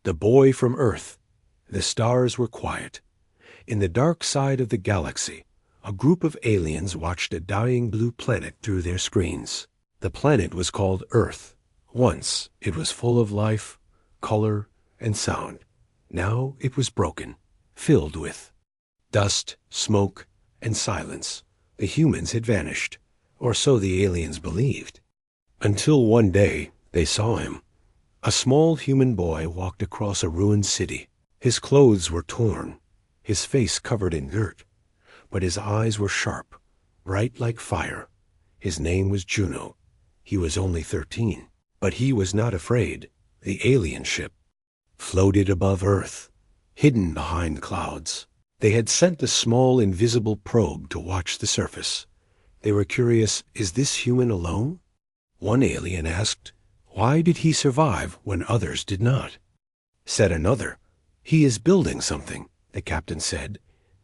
The boy from Earth. The stars were quiet. In the dark side of the galaxy, a group of aliens watched a dying blue planet through their screens. The planet was called Earth. Once it was full of life, color, and sound. Now it was broken, filled with dust, smoke, and silence. The humans had vanished, or so the aliens believed. Until one day they saw him. A small human boy walked across a ruined city. His clothes were torn, his face covered in dirt, but his eyes were sharp, bright like fire. His name was Juno. He was only 13, but he was not afraid. The alien ship floated above Earth, hidden behind clouds. They had sent a small invisible probe to watch the surface. They were curious, is this human alone? One alien asked, why did he survive when others did not? Said another, he is building something, the captain said,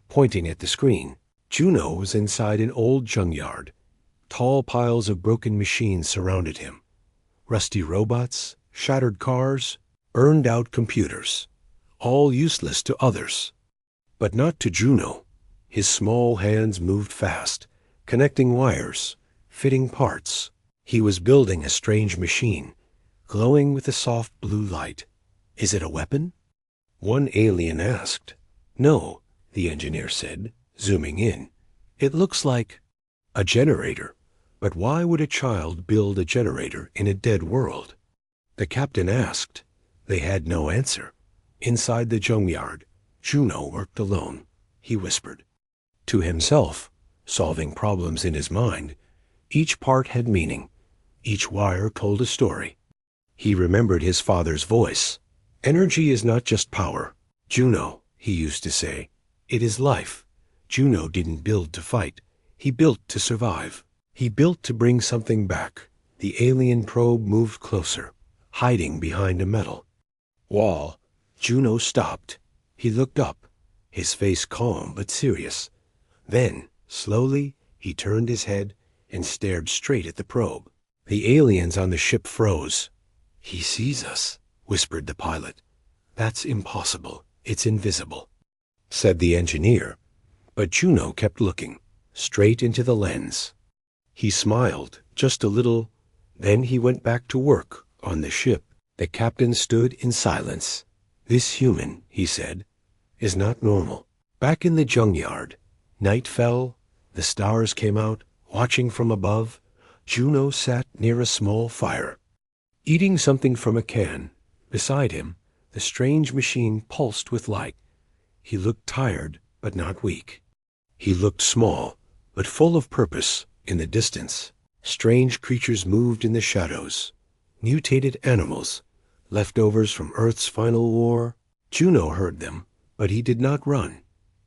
pointing at the screen. Juno was inside an old junkyard. Tall piles of broken machines surrounded him. Rusty robots, shattered cars, burned-out computers, all useless to others. But not to Juno. His small hands moved fast, connecting wires, fitting parts. He was building a strange machine, glowing with a soft blue light. Is it a weapon? One alien asked. No, the engineer said, zooming in. It looks like a generator. But why would a child build a generator in a dead world? The captain asked. They had no answer. Inside the junkyard, Juno worked alone. He whispered. To himself, solving problems in his mind. Each part had meaning. Each wire told a story. He remembered his father's voice. Energy is not just power. Juno, he used to say. It is life. Juno didn't build to fight. He built to survive. He built to bring something back. The alien probe moved closer, hiding behind a metal wall. Juno stopped. He looked up, his face calm but serious. Then, slowly, he turned his head and stared straight at the probe. The aliens on the ship froze. He sees us, whispered the pilot. That's impossible. It's invisible, said the engineer. But Juno kept looking, straight into the lens. He smiled, just a little. Then he went back to work on the ship. The captain stood in silence. This human, he said, is not normal. Back in the junkyard, night fell. The stars came out, watching from above. Juno sat near a small fire, eating something from a can. Beside him, the strange machine pulsed with light. He looked tired, but not weak. He looked small, but full of purpose. In the distance, strange creatures moved in the shadows. Mutated animals, leftovers from Earth's final war. Juno heard them, but he did not run.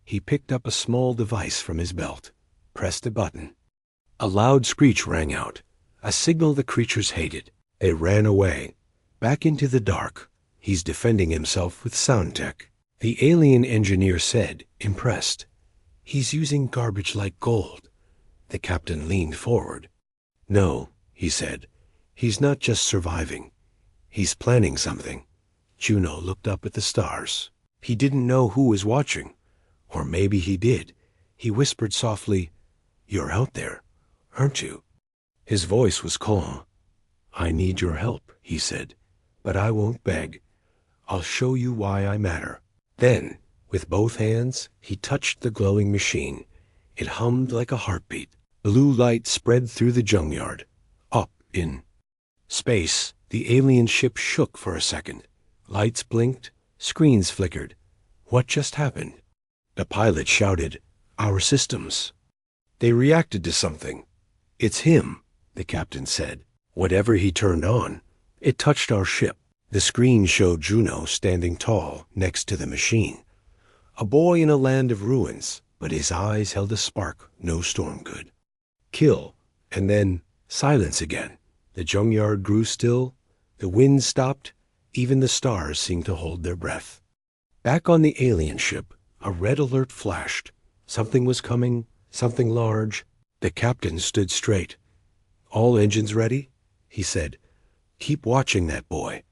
He picked up a small device from his belt, pressed a button. A loud screech rang out, a signal the creatures hated. They ran away, back into the dark. He's defending himself with sound tech. The alien engineer said, impressed. He's using garbage like gold. The captain leaned forward. No, he said. He's not just surviving. He's planning something. Juno looked up at the stars. He didn't know who was watching. Or maybe he did. He whispered softly, You're out there, aren't you? His voice was calm. I need your help, he said. But I won't beg. I'll show you why I matter. Then, with both hands, he touched the glowing machine. It hummed like a heartbeat. Blue light spread through the junkyard. Up in space, the alien ship shook for a second. Lights blinked, screens flickered. What just happened? The pilot shouted, Our systems. They reacted to something. It's him, the captain said. Whatever he turned on, it touched our ship. The screen showed Juno standing tall next to the machine. A boy in a land of ruins, but his eyes held a spark no storm could. Kill, and then silence again. The junkyard grew still. The wind stopped. Even the stars seemed to hold their breath. Back on the alien ship, a red alert flashed. Something was coming, something large. The captain stood straight. All engines ready? He said. Keep watching that boy,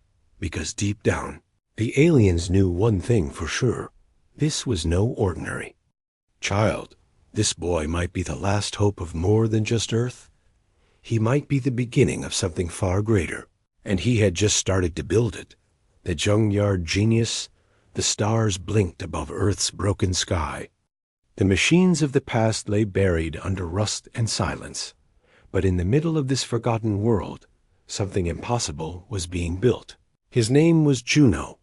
because deep down, The aliens knew one thing for sure. This was no ordinary child. This boy might be the last hope of more than just Earth. He might be the beginning of something far greater. And he had just started to build it. The junkyard genius. The stars blinked above Earth's broken sky. The machines of the past lay buried under rust and silence. But in the middle of this forgotten world, something impossible was being built. His name was Juno,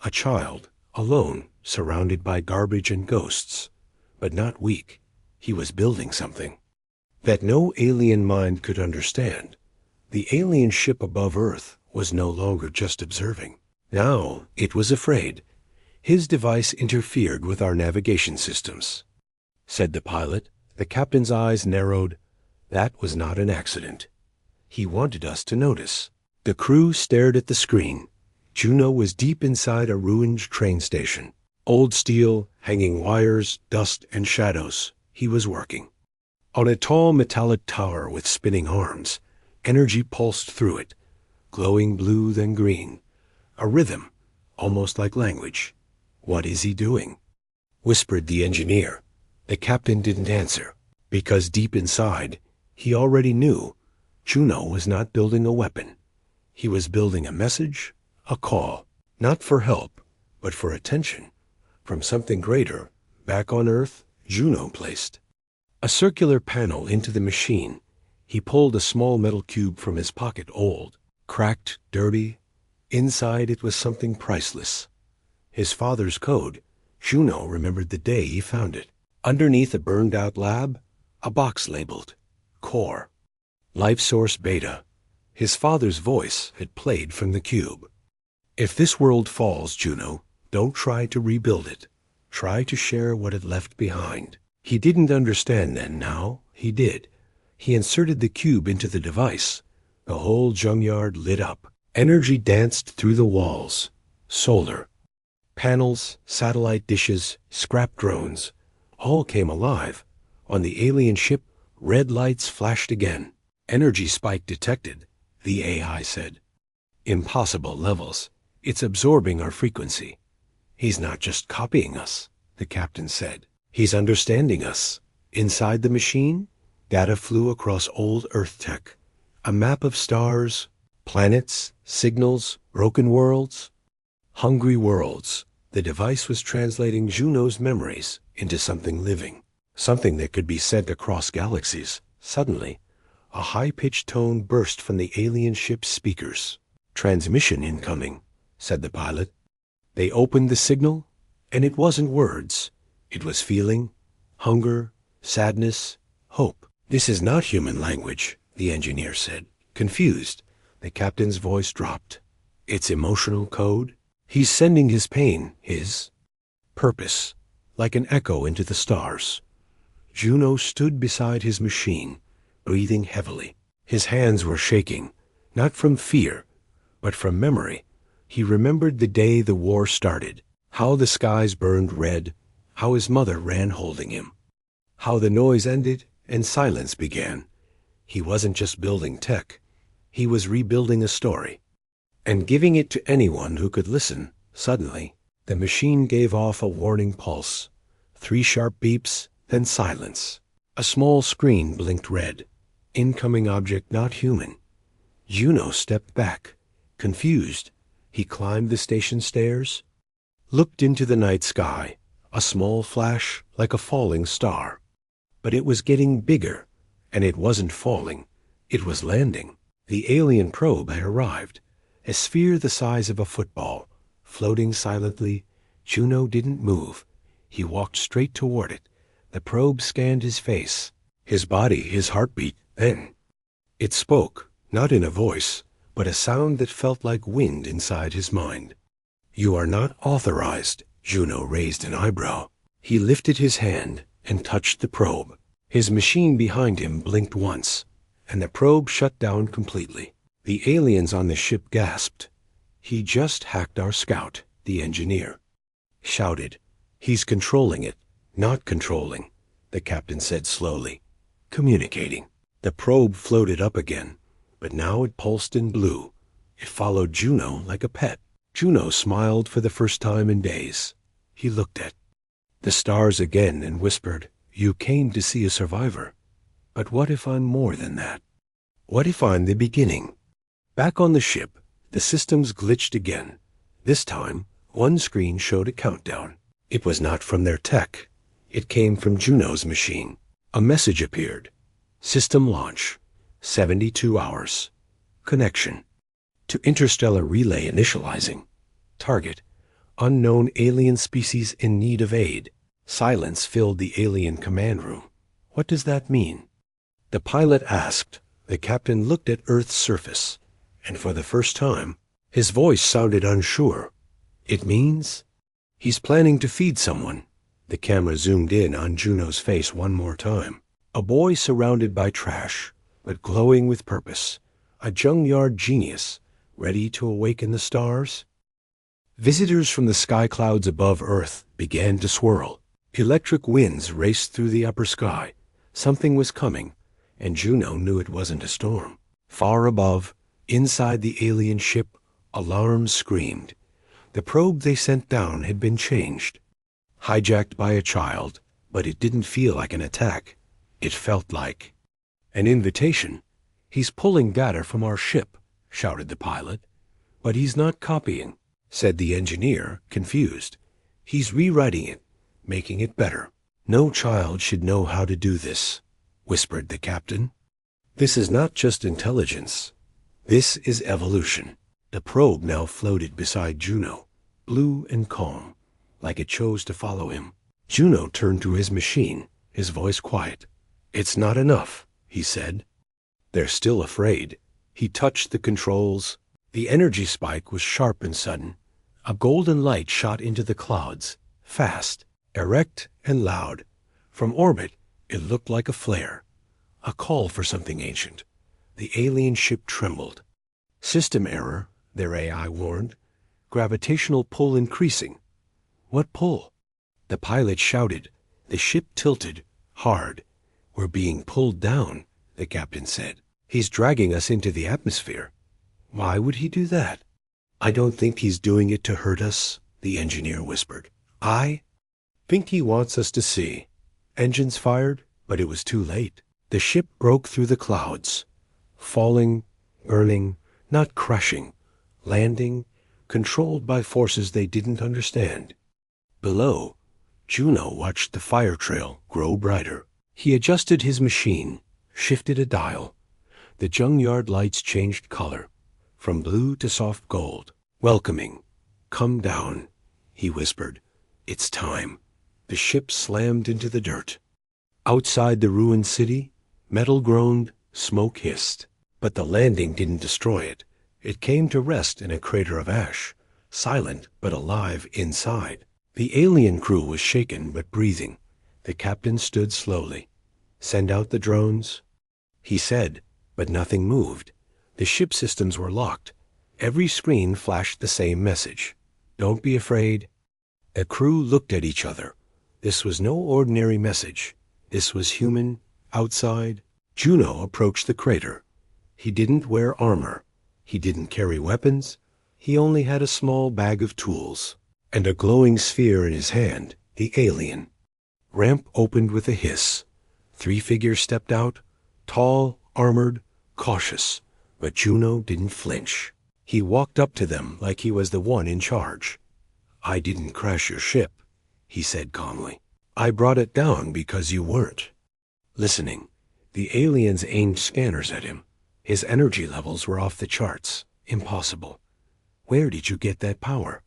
a child, alone, surrounded by garbage and ghosts, but not weak. He was building something that no alien mind could understand. The alien ship above Earth was no longer just observing. Now it was afraid. His device interfered with our navigation systems, said the pilot. The captain's eyes narrowed. That was not an accident. He wanted us to notice. The crew stared at the screen. Juno was deep inside a ruined train station. Old steel, hanging wires, dust, and shadows. He was working. On a tall metallic tower with spinning arms, energy pulsed through it, glowing blue then green. A rhythm, almost like language. "What is he doing?" whispered the engineer. The captain didn't answer, because deep inside, he already knew Juno was not building a weapon. He was building a message, a call, not for help, but for attention, from something greater. Back on Earth, Juno placed a circular panel into the machine. He pulled a small metal cube from his pocket, old, cracked, dirty. Inside it was something priceless. His father's code. Juno remembered the day he found it. Underneath a burned-out lab, a box labeled Core. Life Source Beta. His father's voice had played from the cube. If this world falls, Juno, don't try to rebuild it. Try to share what it left behind. He didn't understand then. Now he did. He inserted the cube into the device. The whole junkyard lit up. Energy danced through the walls. Solar panels, satellite dishes, scrap drones, all came alive. On the alien ship, red lights flashed again. Energy spike detected, the AI said. Impossible levels. It's absorbing our frequency. He's not just copying us, the captain said. He's understanding us. Inside the machine, data flew across old Earth tech. A map of stars, planets, signals, broken worlds, hungry worlds. The device was translating Juno's memories into something living, something that could be sent across galaxies. Suddenly, a high-pitched tone burst from the alien ship's speakers. "Transmission incoming," said the pilot. They opened the signal, and it wasn't words. It was feeling, hunger, sadness, hope. "This is not human language," the engineer said. Confused, the captain's voice dropped. "It's emotional code. He's sending his pain, his purpose, like an echo into the stars." Juno stood beside his machine, breathing heavily. His hands were shaking, not from fear, but from memory. He remembered the day the war started, how the skies burned red, how his mother ran holding him, how the noise ended and silence began. He wasn't just building tech. He was rebuilding a story, and giving it to anyone who could listen. Suddenly, the machine gave off a warning pulse. 3 sharp beeps, then silence. A small screen blinked red. Incoming object not human. Juno stepped back, confused. He climbed the station stairs, looked into the night sky, a small flash like a falling star. But it was getting bigger, and it wasn't falling. It was landing. The alien probe had arrived, a sphere the size of a football, floating silently. Juno didn't move. He walked straight toward it. The probe scanned his face, his body, his heartbeat. Then it spoke, not in a voice, but a sound that felt like wind inside his mind. "You are not authorized." Juno raised an eyebrow. He lifted his hand and touched the probe. His machine behind him blinked once, and the probe shut down completely. The aliens on the ship gasped. "He just hacked our scout," the engineer shouted. "He's controlling it, not controlling," the captain said slowly. "Communicating." The probe floated up again, but now it pulsed in blue. It followed Juno like a pet. Juno smiled for the first time in days. He looked at the stars again and whispered, "You came to see a survivor. But what if I'm more than that? What if I'm the beginning?" Back on the ship, the systems glitched again. This time, one screen showed a countdown. It was not from their tech. It came from Juno's machine. A message appeared. System launch. 72 hours. Connection. To interstellar relay initializing. Target. Unknown alien species in need of aid. Silence filled the alien command room. What does that mean? The pilot asked. The captain looked at Earth's surface, and for the first time, his voice sounded unsure. It means he's planning to feed someone. The camera zoomed in on Juno's face one more time. A boy surrounded by trash, but glowing with purpose. A junkyard genius, ready to awaken the stars. Visitors from the sky clouds above Earth began to swirl. Electric winds raced through the upper sky. Something was coming, and Juno knew it wasn't a storm. Far above, inside the alien ship, alarms screamed. The probe they sent down had been changed. Hijacked by a child, but it didn't feel like an attack. It felt like an invitation. "He's pulling data from our ship," shouted the pilot. "But he's not copying," said the engineer, confused. "He's rewriting it, making it better." "No child should know how to do this," whispered the captain. "This is not just intelligence. This is evolution." The probe now floated beside Juno, blue and calm, like it chose to follow him. Juno turned to his machine, his voice quiet. "It's not enough," he said. "They're still afraid." He touched the controls. The energy spike was sharp and sudden. A golden light shot into the clouds, fast, erect, and loud. From orbit, it looked like a flare. A call for something ancient. The alien ship trembled. "System error," their AI warned. "Gravitational pull increasing." "What pull?" The pilot shouted. The ship tilted, hard. "We're being pulled down," the captain said. "He's dragging us into the atmosphere." "Why would he do that?" "I don't think he's doing it to hurt us," the engineer whispered. "I think he wants us to see." Engines fired, but it was too late. The ship broke through the clouds, falling, burning, not crushing, landing, controlled by forces they didn't understand. Below, Juno watched the fire trail grow brighter. He adjusted his machine, shifted a dial. The junkyard lights changed color, from blue to soft gold. "Welcoming. Come down," he whispered. "It's time." The ship slammed into the dirt. Outside the ruined city, metal groaned, smoke hissed. But the landing didn't destroy it. It came to rest in a crater of ash, silent but alive inside. The alien crew was shaken but breathing. The captain stood slowly. "Send out the drones," he said, but nothing moved. The ship systems were locked. Every screen flashed the same message. "Don't be afraid." A crew looked at each other. This was no ordinary message. This was human, outside. Juno approached the crater. He didn't wear armor. He didn't carry weapons. He only had a small bag of tools and a glowing sphere in his hand, the alien. Ramp opened with a hiss. 3 figures stepped out, tall, armored, cautious, but Juno didn't flinch. He walked up to them like he was the one in charge. "I didn't crash your ship," he said calmly. "I brought it down because you weren't listening." The aliens aimed scanners at him. His energy levels were off the charts. Impossible. "Where did you get that power?"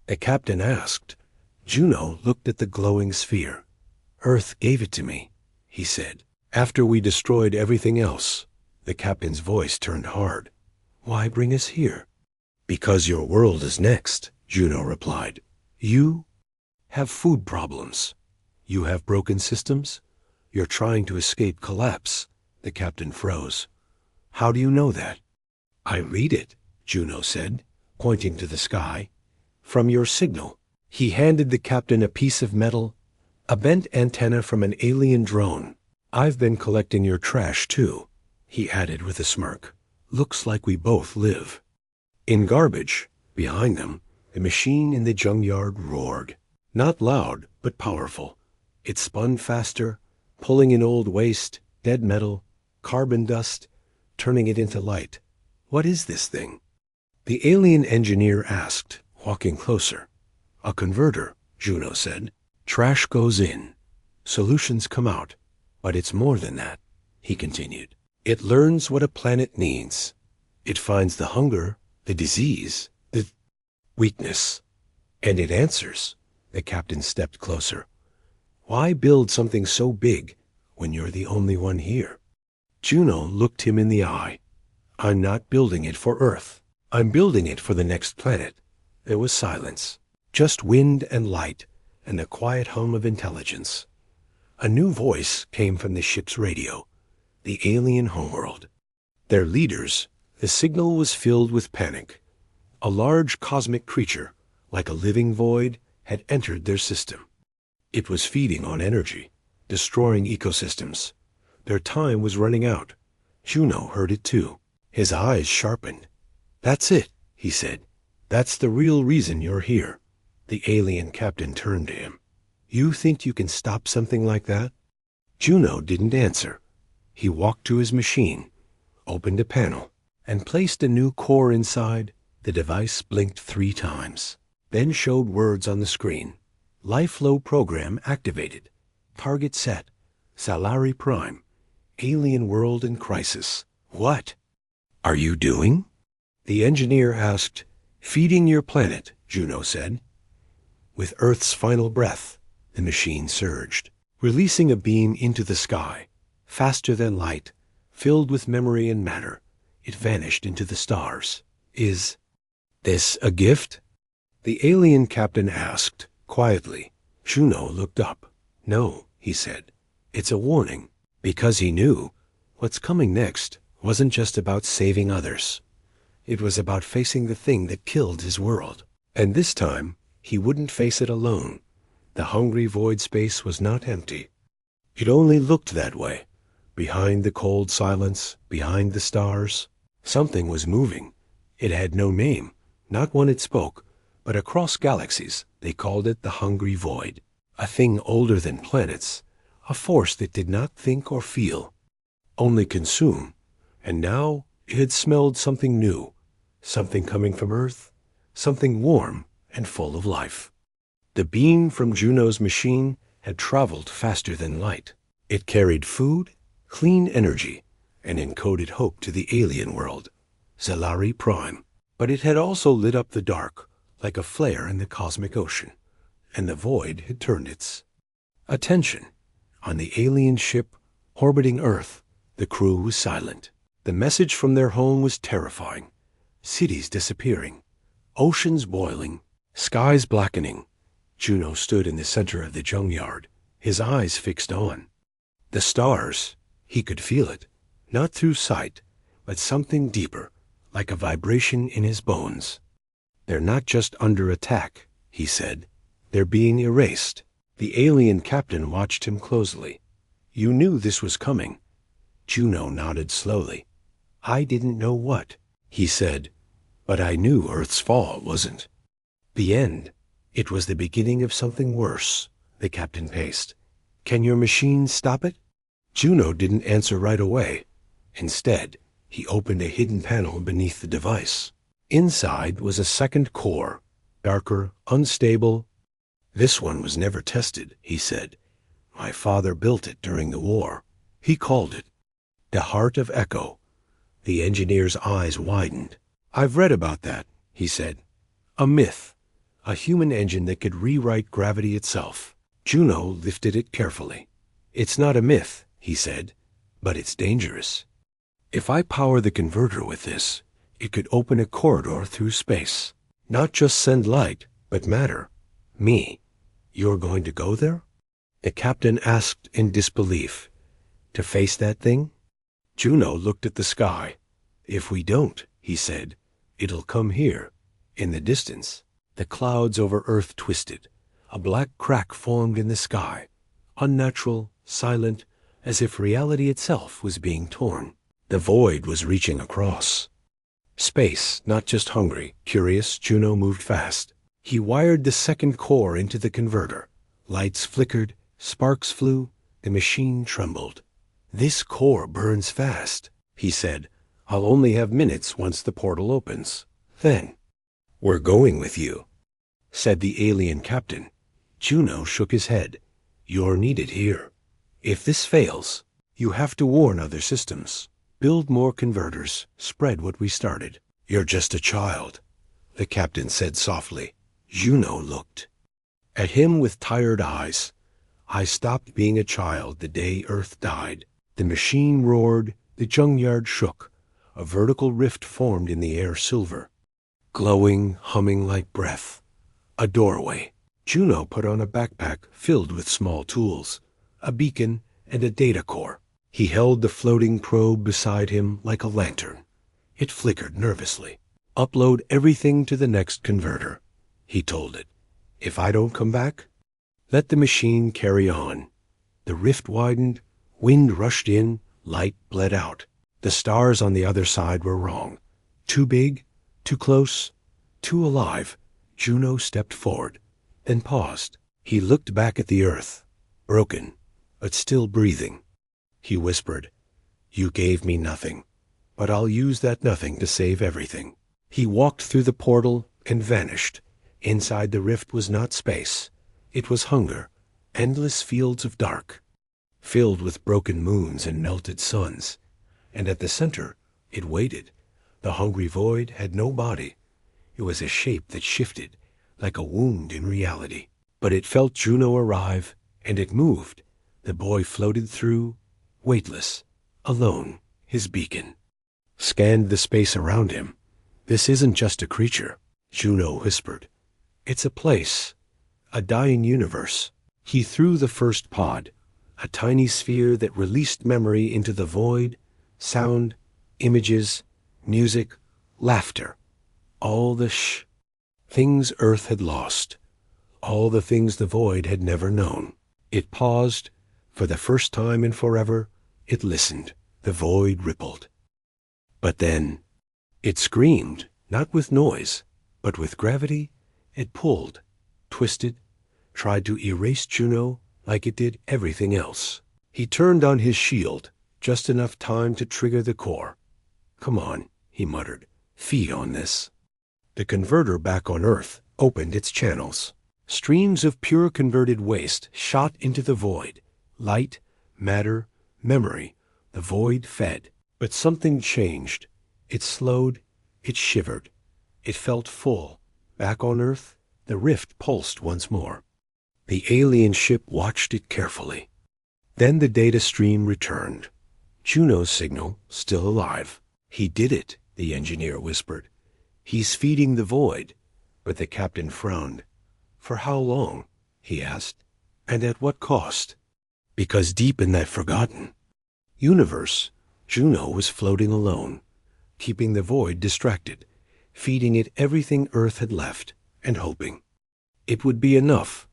The captain asked. Juno looked at the glowing sphere. "Earth gave it to me," he said. "After we destroyed everything else." The captain's voice turned hard. "Why bring us here?" "Because your world is next," Juno replied. "You have food problems. You have broken systems. You're trying to escape collapse." The captain froze. "How do you know that?" "I read it," Juno said, pointing to the sky. "From your signal." He handed the captain a piece of metal, a bent antenna from an alien drone. "I've been collecting your trash, too," he added with a smirk. "Looks like we both live." In garbage, behind them, The machine in the junkyard roared. Not loud, but powerful. It spun faster, pulling in old waste, dead metal, carbon dust, turning it into light. What is this thing? The alien engineer asked, walking closer. A converter, Juno said. Trash goes in. Solutions come out. But it's more than that, he continued. It learns what a planet needs. It finds the hunger, the disease, the weakness. And it answers. The captain stepped closer. Why build something so big when you're the only one here? Juno looked him in the eye. I'm not building it for Earth. I'm building it for the next planet. There was silence. Just wind and light and the quiet hum of intelligence. A new voice came from the ship's radio. The alien homeworld. Their leaders, the signal was filled with panic. A large cosmic creature, like a living void, had entered their system. It was feeding on energy, destroying ecosystems. Their time was running out. Juno heard it too. His eyes sharpened. That's it, he said. That's the real reason you're here. The alien captain turned to him. You think you can stop something like that? Juno didn't answer. He walked to his machine, opened a panel, and placed a new core inside. The device blinked 3 times, then showed words on the screen. Life flow program activated. Target set. Salari Prime. Alien world in crisis. What are you doing? The engineer asked. Feeding your planet, Juno said. With Earth's final breath, the machine surged, releasing a beam into the sky. Faster than light, filled with memory and matter, it vanished into the stars. Is this a gift? The alien captain asked, quietly. Juno looked up. No, he said. It's a warning. Because he knew what's coming next wasn't just about saving others. It was about facing the thing that killed his world. And this time, he wouldn't face it alone. The hungry void space was not empty. It only looked that way. Behind the cold silence, behind the stars, something was moving. It had no name, not one it spoke, but across galaxies they called it the hungry void. A thing older than planets, a force that did not think or feel, only consume. And now it had smelled something new, something coming from Earth, something warm and full of life. The beam from Juno's machine had traveled faster than light. It carried food, clean energy, and encoded hope to the alien world, Salari Prime. But it had also lit up the dark, like a flare in the cosmic ocean, and the void had turned its attention. On the alien ship orbiting Earth, the crew was silent. The message from their home was terrifying. Cities disappearing, oceans boiling, skies blackening. Juno stood in the center of the junkyard, his eyes fixed on the stars. He could feel it, not through sight, but something deeper, like a vibration in his bones. They're not just under attack, he said. They're being erased. The alien captain watched him closely. You knew this was coming. Juno nodded slowly. I didn't know what, he said, but I knew Earth's fall wasn't the end. It was the beginning of something worse, the captain paced. Can your machine stop it? Juno didn't answer right away. Instead, he opened a hidden panel beneath the device. Inside was a second core, darker, unstable. This one was never tested, he said. My father built it during the war. He called it the Heart of Echo. The engineer's eyes widened. I've read about that, he said. A myth. A human engine that could rewrite gravity itself. Juno lifted it carefully. It's not a myth, he said, but it's dangerous. If I power the converter with this, it could open a corridor through space. Not just send light, but matter. Me. You're going to go there? The captain asked in disbelief. To face that thing? Juno looked at the sky. If we don't, he said, it'll come here, in the distance. The clouds over Earth twisted. A black crack formed in the sky, unnatural, silent, as if reality itself was being torn. The void was reaching across. Space, not just hungry, curious, Juno moved fast. He wired the second core into the converter. Lights flickered, sparks flew, the machine trembled. "This core burns fast," he said. "I'll only have minutes once the portal opens. Then—" "We're going with you," said the alien captain. Juno shook his head. "You're needed here. If this fails, you have to warn other systems. Build more converters, spread what we started." "You're just a child," the captain said softly. Juno looked at him with tired eyes. "I stopped being a child the day Earth died." The machine roared, the junkyard shook. A vertical rift formed in the air, silver, glowing, humming like breath. A doorway. Juno put on a backpack filled with small tools, a beacon and a data core. He held the floating probe beside him like a lantern. It flickered nervously. "Upload everything to the next converter," he told it. "If I don't come back, let the machine carry on." The rift widened, wind rushed in, light bled out. The stars on the other side were wrong. Too big, too close, too alive. Juno stepped forward, then paused. He looked back at the Earth, broken, but still breathing. He whispered, "You gave me nothing, but I'll use that nothing to save everything." He walked through the portal and vanished. Inside the rift was not space. It was hunger, endless fields of dark, filled with broken moons and melted suns. And at the center, it waited. The hungry void had no body. It was a shape that shifted, like a wound in reality. But it felt Juno arrive, and it moved. The boy floated through, weightless, alone. His beacon scanned the space around him. "This isn't just a creature," Juno whispered. "It's a place, a dying universe." He threw the first pod, a tiny sphere that released memory into the void, sound, images, music, laughter, all the things Earth had lost, all the things the void had never known. It paused. For the first time in forever, it listened. The void rippled. But then it screamed, not with noise, but with gravity. It pulled, twisted, tried to erase Juno like it did everything else. He turned on his shield, just enough time to trigger the core. "Come on," he muttered. "Feed on this." The converter back on Earth opened its channels. Streams of pure converted waste shot into the void. Light, matter, memory. The void fed. But something changed. It slowed. It shivered. It felt full. Back on Earth, the rift pulsed once more. The alien ship watched it carefully. Then the data stream returned. Juno's signal still alive. "He did it," the engineer whispered. "He's feeding the void." But the captain frowned. "For how long?" he asked. "And at what cost?" Because deep in that forgotten universe, Juno was floating alone, keeping the void distracted, feeding it everything Earth had left, and hoping it would be enough.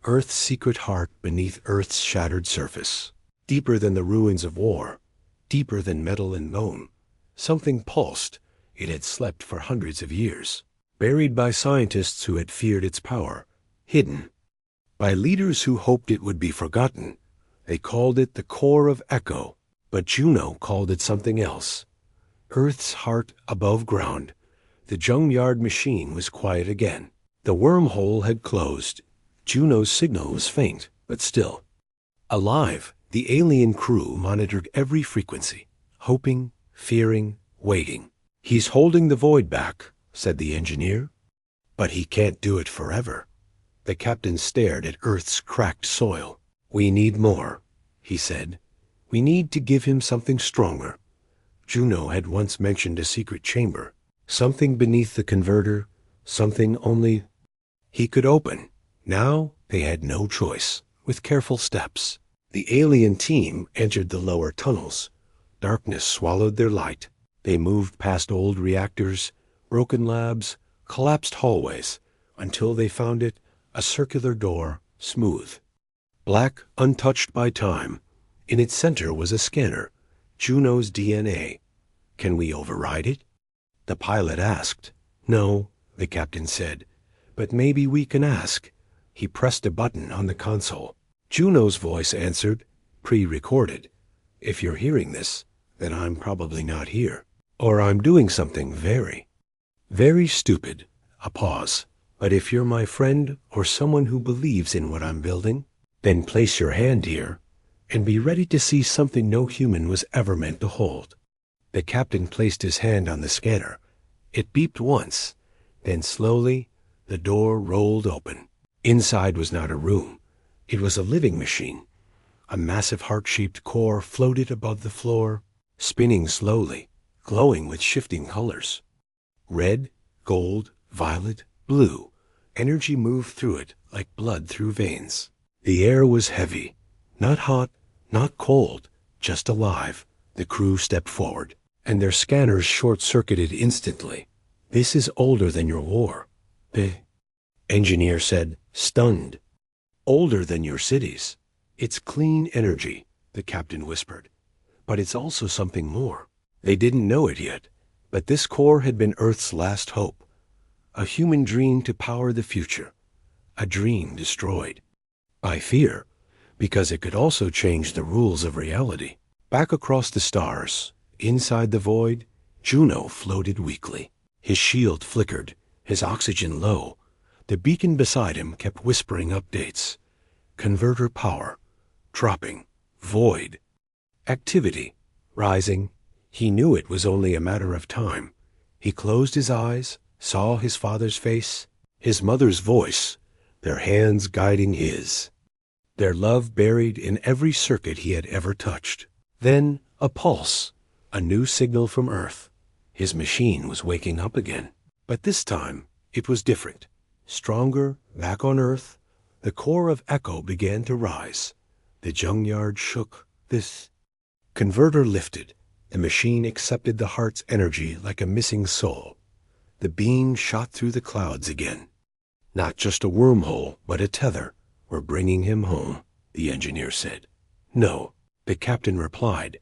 Earth's secret heart beneath Earth's shattered surface. Deeper than the ruins of war, deeper than metal and bone. Something pulsed. It had slept for hundreds of years, buried by scientists who had feared its power, hidden by leaders who hoped it would be forgotten. They called it the core of Echo, but Juno called it something else. Earth's heart above ground. The junkyard machine was quiet again. The wormhole had closed. Juno's signal was faint, but still alive. The alien crew monitored every frequency, hoping, fearing, waiting. "He's holding the void back," said the engineer. "But he can't do it forever." The captain stared at Earth's cracked soil. "We need more," he said. "We need to give him something stronger." Juno had once mentioned a secret chamber, something beneath the converter, something only he could open. Now they had no choice. With careful steps, the alien team entered the lower tunnels. Darkness swallowed their light. They moved past old reactors, broken labs, collapsed hallways, until they found it, a circular door, smooth, black, untouched by time. In its center was a scanner, Juno's DNA. "Can we override it?" the pilot asked. "No," the captain said, But maybe we can ask. He pressed a button on the console. Juno's voice answered, pre-recorded. If you're hearing this, then I'm probably not here. Or I'm doing something very, very stupid. A pause. But if you're my friend or someone who believes in what I'm building, then place your hand here and be ready to see something no human was ever meant to hold. The captain placed his hand on the scanner. It beeped once. Then slowly, the door rolled open. Inside was not a room. It was a living machine. A massive heart-shaped core floated above the floor, spinning slowly, glowing with shifting colors. Red, gold, violet, blue. Energy moved through it like blood through veins. The air was heavy. Not hot, not cold, just alive. The crew stepped forward, and their scanners short-circuited instantly. This is older than your war, the engineer said, stunned. Older than your cities. It's clean energy, the captain whispered. But it's also something more. They didn't know it yet, but this core had been Earth's last hope. A human dream to power the future. A dream destroyed. By fear, because it could also change the rules of reality. Back across the stars, inside the void, Juno floated weakly. His shield flickered, his oxygen low. The beacon beside him kept whispering updates. Converter power, dropping, void. Activity, rising. He knew it was only a matter of time. He closed his eyes, saw his father's face, his mother's voice, their hands guiding his. Their love buried in every circuit he had ever touched. Then a pulse, a new signal from Earth. His machine was waking up again. But this time, it was different. Stronger, back on Earth, the core of Echo began to rise. The junkyard shook. This converter lifted. The machine accepted the heart's energy like a missing soul. The beam shot through the clouds again. Not just a wormhole, but a tether. We're bringing him home, the engineer said. No, the captain replied.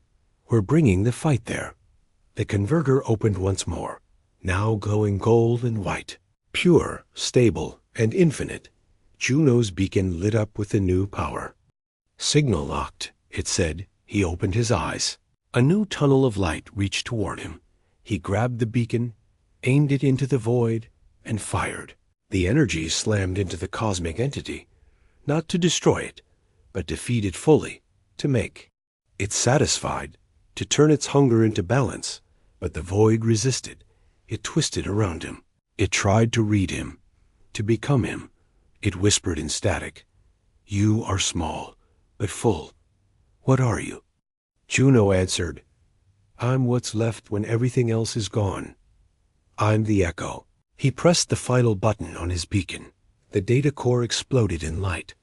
We're bringing the fight there. The converter opened once more, now glowing gold and white. Pure, stable, and infinite. Juno's beacon lit up with a new power. Signal locked, it said. He opened his eyes. A new tunnel of light reached toward him. He grabbed the beacon, aimed it into the void, and fired. The energy slammed into the cosmic entity, not to destroy it, but to feed it fully, to make it satisfied, to turn its hunger into balance. But the void resisted. It twisted around him. It tried to read him, to become him. It whispered in static, You are small, but full. What are you? Juno answered, I'm what's left when everything else is gone. I'm the Echo. He pressed the final button on his beacon. The data core exploded in light.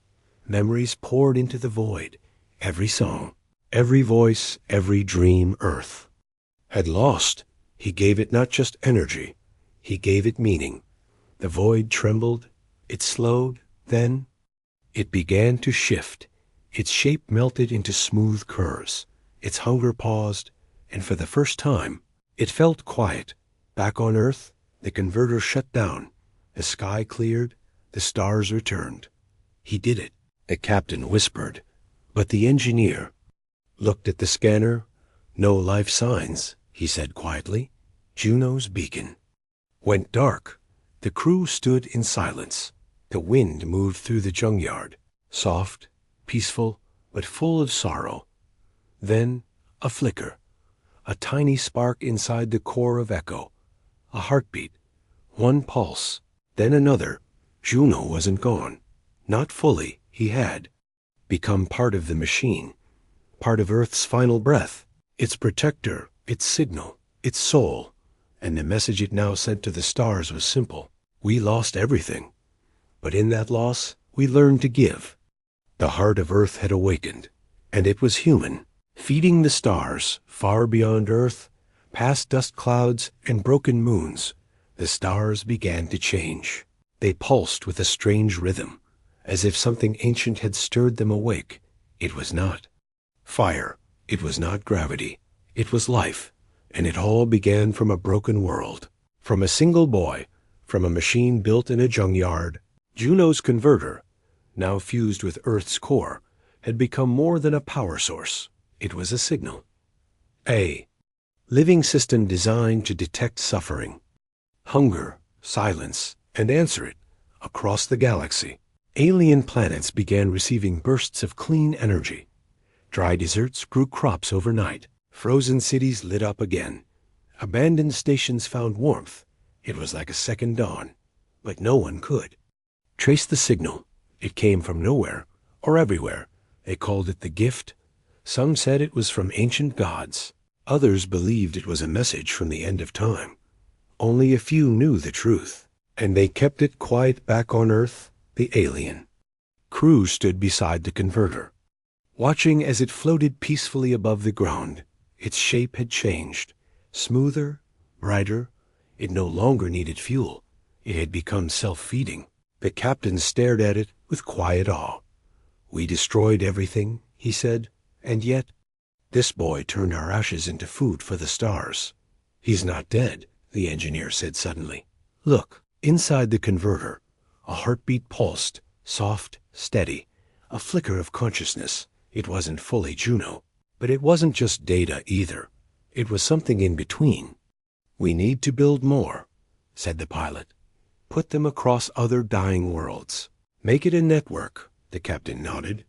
Memories poured into the void. Every song, every voice, every dream Earth had lost. He gave it not just energy, he gave it meaning. The void trembled, it slowed, then it began to shift. Its shape melted into smooth curves. Its hunger paused, and for the first time, it felt quiet. Back on Earth, the converter shut down. The sky cleared, the stars returned. He did it, the captain whispered. But the engineer looked at the scanner. No life signs, he said quietly. Juno's beacon went dark. The crew stood in silence. The wind moved through the junkyard, soft, peaceful, but full of sorrow. Then a flicker, a tiny spark inside the core of Echo, a heartbeat, one pulse, then another. Juno wasn't gone. Not fully. He had become part of the machine, part of Earth's final breath, its protector, its signal, its soul. And the message it now sent to the stars was simple. We lost everything. But in that loss, we learned to give. The heart of Earth had awakened, and it was human, feeding the stars far beyond Earth, past dust clouds and broken moons. The stars began to change. They pulsed with a strange rhythm, as if something ancient had stirred them awake. It was not fire. It was not gravity. It was life, and it all began from a broken world, from a single boy, from a machine built in a junkyard. Juno's converter, now fused with Earth's core, had become more than a power source. It was a signal. A living system designed to detect suffering, hunger, silence, and answer it across the galaxy. Alien planets began receiving bursts of clean energy. Dry deserts grew crops overnight. Frozen cities lit up again. Abandoned stations found warmth. It was like a second dawn, but no one could trace the signal. It came from nowhere or everywhere. They called it the gift. Some said it was from ancient gods. Others believed it was a message from the end of time. Only a few knew the truth, and they kept it quiet back on Earth. The alien crew stood beside the converter, watching as it floated peacefully above the ground. Its shape had changed, smoother, brighter. It no longer needed fuel. It had become self-feeding. The captain stared at it with quiet awe. "We destroyed everything," he said, "and yet this boy turned our ashes into food for the stars." "He's not dead," the engineer said suddenly. "Look." Inside the converter, a heartbeat pulsed, soft, steady, a flicker of consciousness. It wasn't fully Juno, but it wasn't just data either. It was something in between. "We need to build more," said the pilot. "Put them across other dying worlds. Make it a network," the captain nodded.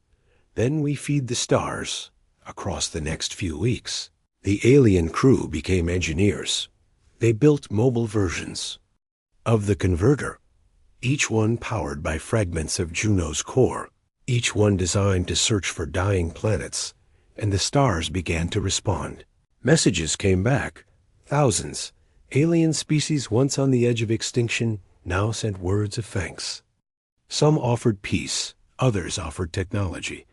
"Then we feed the stars across the next few weeks." The alien crew became engineers. They built mobile versions of the converter, each one powered by fragments of Juno's core, each one designed to search for dying planets, and the stars began to respond. Messages came back. Thousands. Alien species once on the edge of extinction now sent words of thanks. Some offered peace, others offered technology.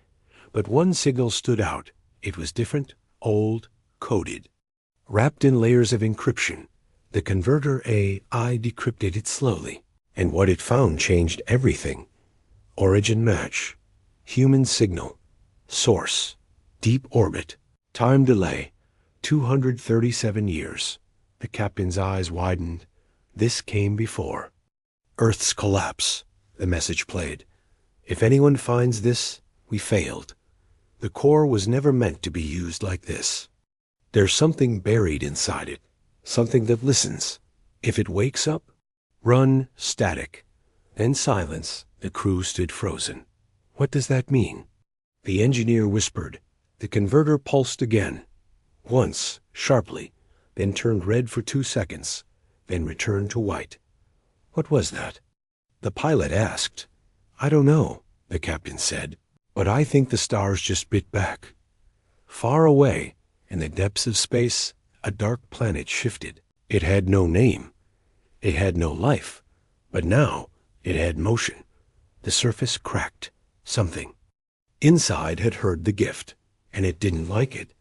But one signal stood out. It was different, old, coded. Wrapped in layers of encryption, the converter AI decrypted it slowly, and what it found changed everything. Origin match, human signal, source, deep orbit, time delay, 237 years. The captain's eyes widened. This came before. "Earth's collapse," the message played. "If anyone finds this, we failed. The core was never meant to be used like this. There's something buried inside it, something that listens. If it wakes up, run static." Then silence. The crew stood frozen. "What does that mean?" The engineer whispered. The converter pulsed again. Once, sharply, then turned red for 2 seconds, then returned to white. "What was that?" the pilot asked. "I don't know," the captain said, "but I think the stars just bit back." Far away, in the depths of space, a dark planet shifted. It had no name. It had no life. But now it had motion. The surface cracked. Something inside had heard the gift, and it didn't like it.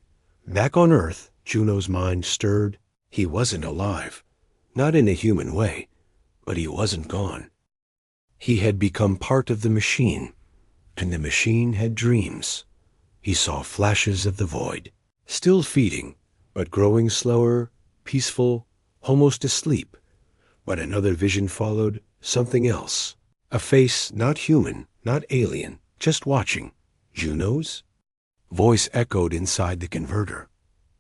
Back on Earth, Juno's mind stirred. He wasn't alive. Not in a human way, but he wasn't gone. He had become part of the machine, and the machine had dreams. He saw flashes of the void, still feeding, but growing slower, peaceful, almost asleep. But another vision followed, something else. A face not human, not alien, just watching. Juno's? Voice echoed inside the converter.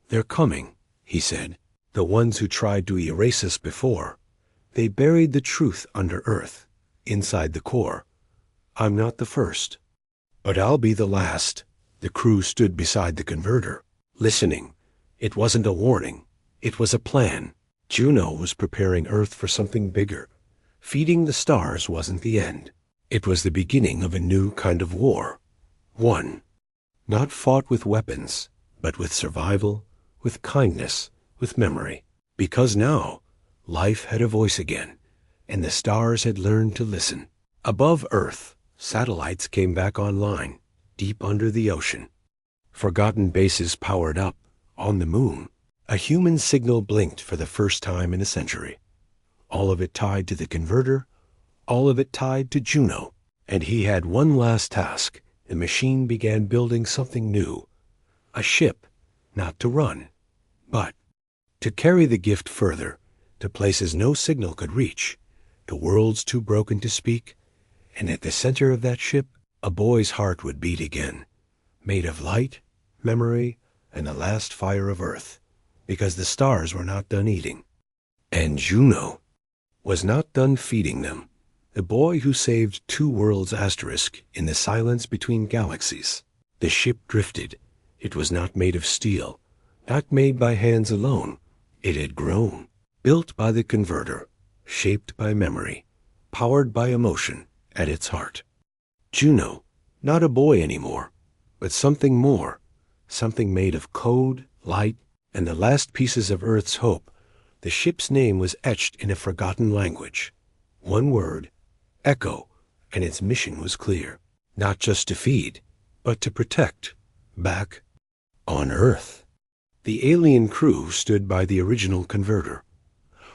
"They're coming," he said. "The ones who tried to erase us before. They buried the truth under Earth, inside the core. I'm not the first, but I'll be the last." The crew stood beside the converter, listening. It wasn't a warning. It was a plan. Juno was preparing Earth for something bigger. Feeding the stars wasn't the end. It was the beginning of a new kind of war. One, not fought with weapons, but with survival, with kindness, with memory. Because now, life had a voice again, and the stars had learned to listen. Above Earth, satellites came back online, deep under the ocean. Forgotten bases powered up. On the moon, a human signal blinked for the first time in a century. All of it tied to the converter, all of it tied to Juno. And he had one last task. The machine began building something new. A ship, not to run, but to carry the gift further, to places no signal could reach. the world's too broken to speak, and at the center of that ship, a boy's heart would beat again, made of light, memory, and the last fire of Earth, because the stars were not done eating. And Juno was not done feeding them, the boy who saved 2 worlds asterisk in the silence between galaxies. The ship drifted. It was not made of steel, not made by hands alone. It had grown, built by the converter, shaped by memory, powered by emotion at its heart. Juno, not a boy anymore, but something more, something made of code, light, and the last pieces of Earth's hope. The ship's name was etched in a forgotten language. One word, Echo, and its mission was clear. Not just to feed, but to protect, back on Earth. The alien crew stood by the original converter,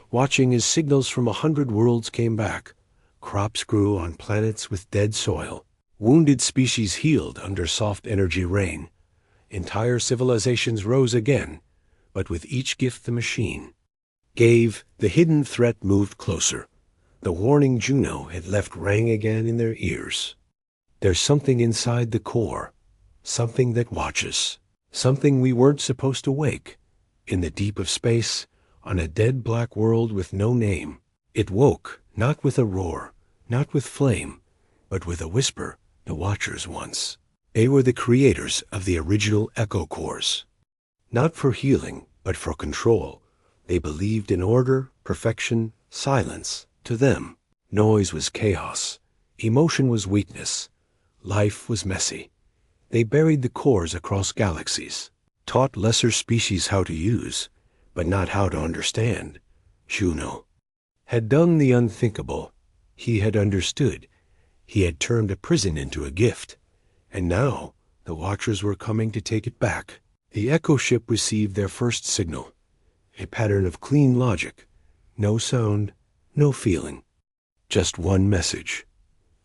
watching as signals from 100 worlds came back. Crops grew on planets with dead soil. Wounded species healed under soft energy rain. Entire civilizations rose again, but with each gift the machine gave, the hidden threat moved closer. The warning Juno had left rang again in their ears. There's something inside the core, something that watches, something we weren't supposed to wake. In the deep of space, on a dead black world with no name, it woke, not with a roar, not with flame, but with a whisper. The Watchers once. They were the creators of the original Echo cores. Not for healing, but for control. They believed in order, perfection, silence. To them, noise was chaos. Emotion was weakness. Life was messy. They buried the cores across galaxies, taught lesser species how to use, but not how to understand. Juno had done the unthinkable. He had understood. He had turned a prison into a gift. And now, the Watchers were coming to take it back. The Echo ship received their first signal. A pattern of clean logic. No sound, no feeling. Just one message.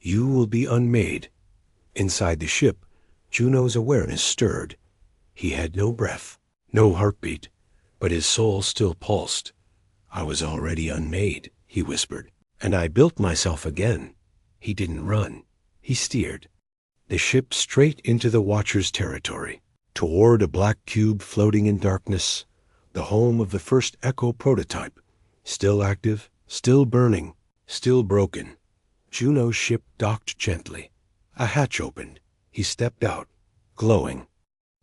You will be unmade. Inside the ship, Juno's awareness stirred. He had no breath, no heartbeat, but his soul still pulsed. I was already unmade, he whispered, and I built myself again. He didn't run. He steered the ship straight into the Watcher's territory, toward a black cube floating in darkness, the home of the first Echo prototype, still active, still burning, still broken. Juno's ship docked gently. A hatch opened. He stepped out, glowing,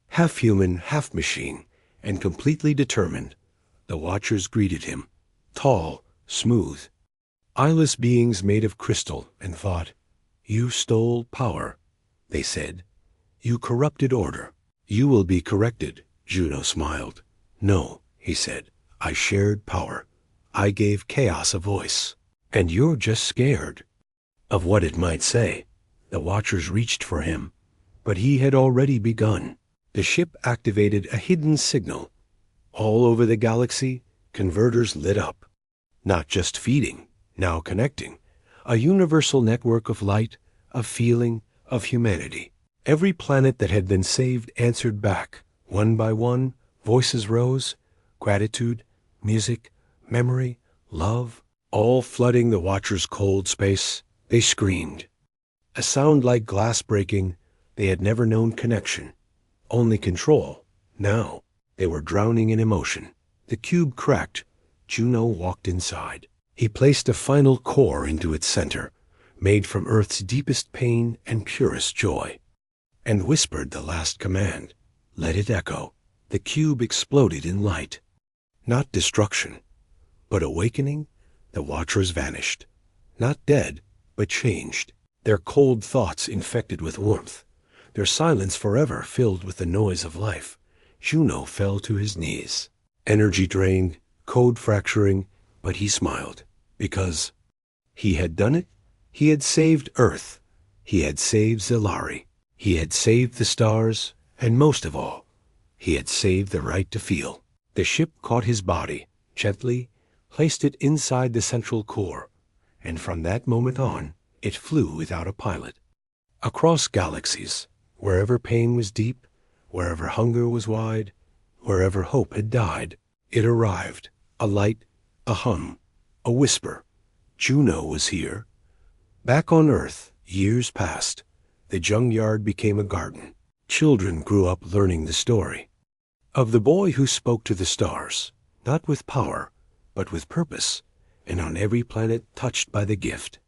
half human, half machine, and completely determined. The Watchers greeted him, tall, smooth, eyeless beings made of crystal, and thought, "You stole power," they said. "You corrupted order. You will be corrected." Juno smiled. "No," he said, "I shared power. I gave chaos a voice. And you're just scared of what it might say." The Watchers reached for him, but he had already begun. The ship activated a hidden signal. All over the galaxy, converters lit up. Not just feeding, now connecting. A universal network of light, of feeling, of humanity. Every planet that had been saved answered back. One by one, voices rose. Gratitude, music, memory, love, all flooding the Watchers' cold space. They screamed. A sound like glass breaking. They had never known connection, only control. Now, they were drowning in emotion. The cube cracked. Juno walked inside. He placed a final core into its center, made from Earth's deepest pain and purest joy, and whispered the last command. Let it echo. The cube exploded in light. Not destruction, but awakening. The Watchers vanished. Not dead, but changed. Their cold thoughts infected with warmth. Their silence forever filled with the noise of life. Juno fell to his knees. Energy drained, code fracturing, but he smiled. Because he had done it. He had saved Earth. He had saved Zilari. He had saved the stars. And most of all, he had saved the right to feel. The ship caught his body, gently, placed it inside the central core, and from that moment on, it flew without a pilot. Across galaxies, wherever pain was deep, wherever hunger was wide, wherever hope had died, it arrived, a light, a hum, a whisper, Juno was here. Back on Earth, years passed. The junkyard became a garden. Children grew up learning the story of the boy who spoke to the stars, not with power, but with purpose, and on every planet touched by the gift.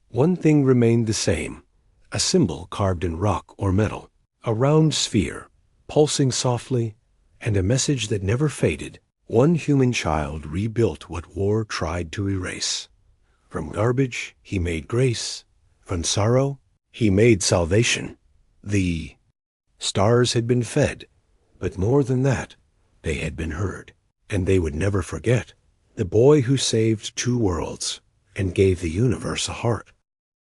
One thing remained the same, a symbol carved in rock or metal, a round sphere, pulsing softly, and a message that never faded. One human child rebuilt what war tried to erase. From garbage, he made grace. From sorrow, he made salvation. The stars had been fed, but more than that, they had been heard. And they would never forget the boy who saved 2 worlds and gave the universe a heart.